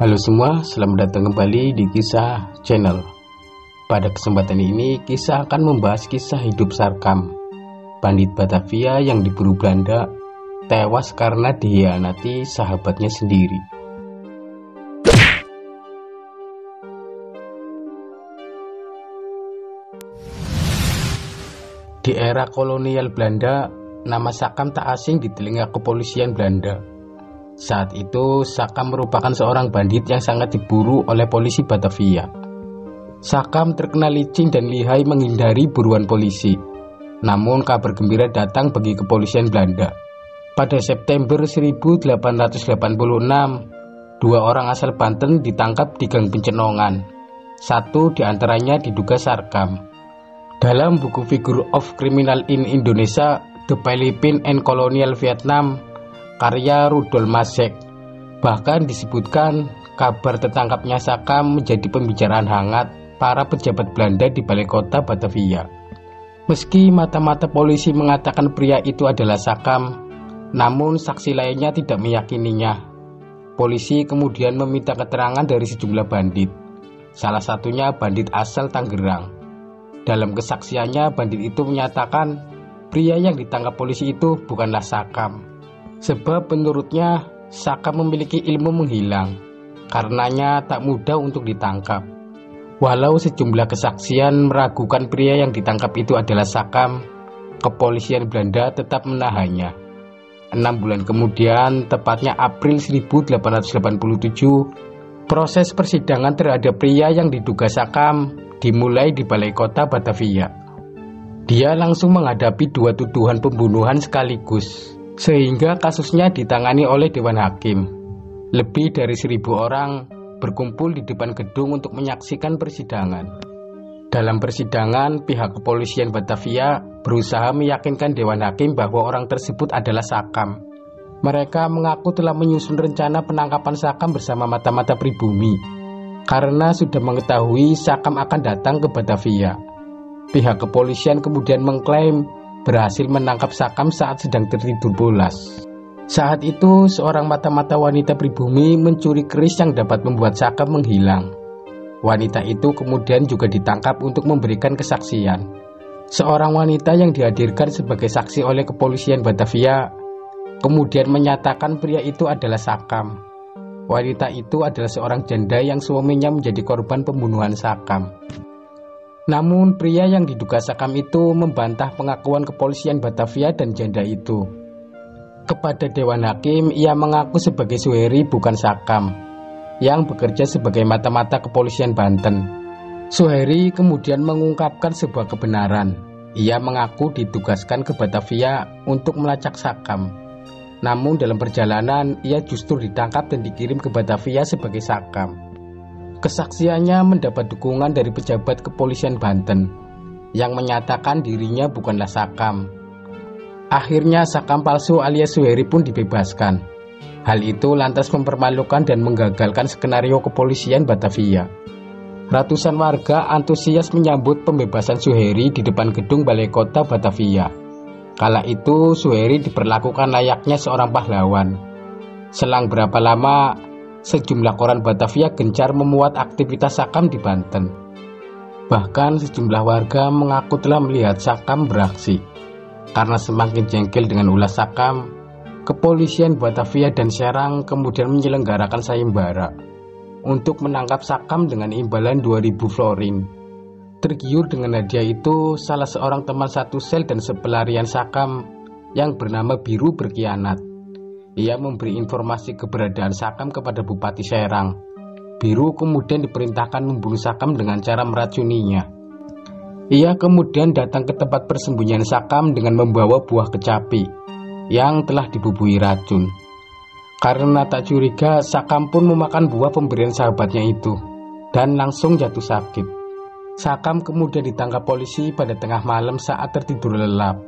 Halo semua, selamat datang kembali di Kisah Channel. Pada kesempatan ini, Kisah akan membahas kisah hidup Sarkam, bandit Batavia yang diburu Belanda, tewas karena dikhianati sahabatnya sendiri. Di era kolonial Belanda, nama Sarkam tak asing di telinga kepolisian Belanda. Saat itu, Sarkam merupakan seorang bandit yang sangat diburu oleh polisi Batavia. Sarkam terkenal licin dan lihai menghindari buruan polisi. Namun kabar gembira datang bagi kepolisian Belanda. Pada September 1886, dua orang asal Banten ditangkap di Gang Pencenongan. Satu diantaranya diduga Sarkam. Dalam buku Figure of Criminal in Indonesia, The Philippines and Colonial Vietnam, karya Rudolf Masek, bahkan disebutkan kabar tertangkapnya Sarkam menjadi pembicaraan hangat para pejabat Belanda di balai kota Batavia. Meski mata-mata polisi mengatakan pria itu adalah Sarkam, namun saksi lainnya tidak meyakininya. Polisi kemudian meminta keterangan dari sejumlah bandit, salah satunya bandit asal Tangerang. Dalam kesaksiannya, bandit itu menyatakan pria yang ditangkap polisi itu bukanlah Sarkam. Sebab menurutnya Sarkam memiliki ilmu menghilang, karenanya tak mudah untuk ditangkap. Walau sejumlah kesaksian meragukan pria yang ditangkap itu adalah Sarkam, kepolisian Belanda tetap menahannya. 6 bulan kemudian, tepatnya April 1887, proses persidangan terhadap pria yang diduga Sarkam dimulai di balai kota Batavia. Dia langsung menghadapi 2 tuduhan pembunuhan sekaligus, sehingga kasusnya ditangani oleh Dewan Hakim. Lebih dari 1.000 orang berkumpul di depan gedung untuk menyaksikan persidangan. Dalam persidangan, pihak kepolisian Batavia berusaha meyakinkan Dewan Hakim bahwa orang tersebut adalah Sarkam. Mereka mengaku telah menyusun rencana penangkapan Sarkam bersama mata-mata pribumi, karena sudah mengetahui Sarkam akan datang ke Batavia. Pihak kepolisian kemudian mengklaim berhasil menangkap Sarkam saat sedang tertidur pulas. Saat itu, seorang mata-mata wanita pribumi mencuri keris yang dapat membuat Sarkam menghilang. Wanita itu kemudian juga ditangkap untuk memberikan kesaksian. Seorang wanita yang dihadirkan sebagai saksi oleh kepolisian Batavia kemudian menyatakan pria itu adalah Sarkam. Wanita itu adalah seorang janda yang suaminya menjadi korban pembunuhan Sarkam. Namun pria yang diduga Sarkam itu membantah pengakuan kepolisian Batavia dan janda itu. Kepada Dewan Hakim, ia mengaku sebagai Suheri bukan Sarkam, yang bekerja sebagai mata-mata kepolisian Banten. Suheri kemudian mengungkapkan sebuah kebenaran. Ia mengaku ditugaskan ke Batavia untuk melacak Sarkam. Namun dalam perjalanan, ia justru ditangkap dan dikirim ke Batavia sebagai Sarkam. Kesaksiannya mendapat dukungan dari pejabat kepolisian Banten, yang menyatakan dirinya bukanlah Sarkam. Akhirnya Sarkam palsu alias Suheri pun dibebaskan. Hal itu lantas mempermalukan dan menggagalkan skenario kepolisian Batavia. Ratusan warga antusias menyambut pembebasan Suheri di depan gedung balai kota Batavia. Kala itu Suheri diperlakukan layaknya seorang pahlawan. Selang berapa lama, sejumlah koran Batavia gencar memuat aktivitas Sarkam di Banten. Bahkan sejumlah warga mengaku telah melihat Sarkam beraksi. Karena semakin jengkel dengan ulas Sarkam, kepolisian Batavia dan Serang kemudian menyelenggarakan sayembara untuk menangkap Sarkam dengan imbalan 2.000 florin. Tergiur dengan hadiah itu, salah seorang teman satu sel dan sepelarian Sarkam yang bernama Biru berkhianat. Ia memberi informasi keberadaan Sarkam kepada Bupati Serang. Biru kemudian diperintahkan membunuh Sarkam dengan cara meracuninya. Ia kemudian datang ke tempat persembunyian Sarkam dengan membawa buah kecapi yang telah dibubuhi racun. Karena tak curiga, Sarkam pun memakan buah pemberian sahabatnya itu dan langsung jatuh sakit. Sarkam kemudian ditangkap polisi pada tengah malam saat tertidur lelap.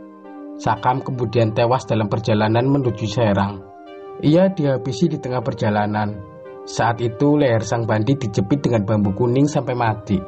Sarkam kemudian tewas dalam perjalanan menuju Serang. Ia dihabisi di tengah perjalanan. Saat itu leher sang bandit dijepit dengan bambu kuning sampai mati.